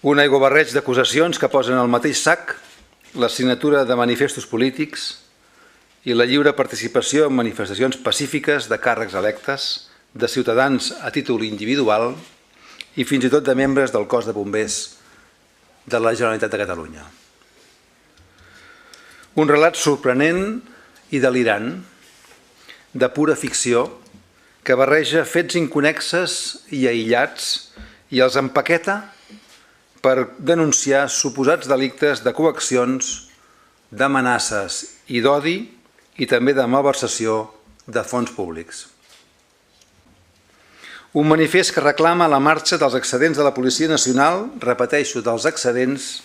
Un aiguabarreig d'acusacions que posen al mateix sac la signatura de manifestos polítics i la lliure participació en manifestacions pacífiques de càrrecs electes, de ciutadans a títol individual i fins i tot de membres del cos de bombers de la Generalitat de Catalunya. Un relat sorprenent i delirant, de pura ficció, que barreja fets inconnexes i aïllats i els empaqueta per denunciar suposats delictes de coaccions, d'amenaces i d'odi i també de malversació de fons públics. Un manifest que reclama la marxa dels excedents de la Policia Nacional, repeteixo, dels excedents,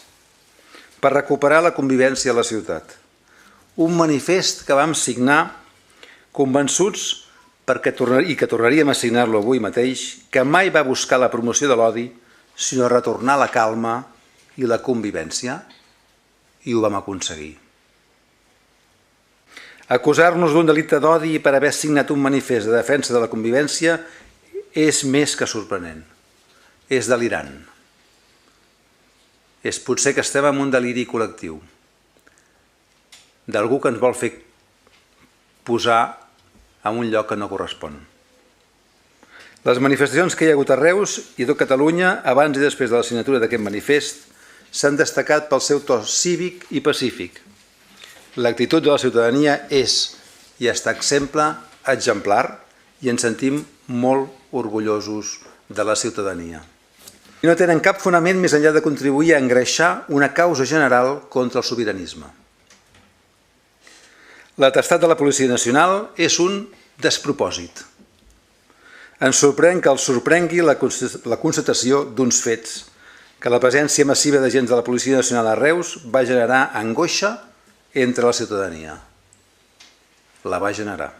per recuperar la convivència a la ciutat. Un manifest que vam signar convençuts i que tornaríem a signar-lo avui mateix, que mai va buscar la promoció de l'odi, sinó retornar la calma i la convivència, i ho vam aconseguir. Acusar-nos d'un delicte d'odi per haver signat un manifest de defensa de la convivència és més que sorprenent, és delirant. És potser que estem en un deliri col·lectiu, d'algú que ens vol fer posar en un lloc que no correspon. Les manifestacions que hi ha hagut a Reus i a tot Catalunya, abans i després de la signatura d'aquest manifest, s'han destacat pel seu to cívic i pacífic. L'actitud de la ciutadania és i està exemplar i ens sentim molt orgullosos de la ciutadania. I no tenen cap fonament més enllà de contribuir a engreixar una causa general contra el sobiranisme. L'atestat de la Policia Nacional és un despropòsit. Ens sorprèn que els sorprengui la constatació d'uns fets, que la presència massiva d'agents de la Policia Nacional a Reus va generar angoixa entre la ciutadania. La va generar.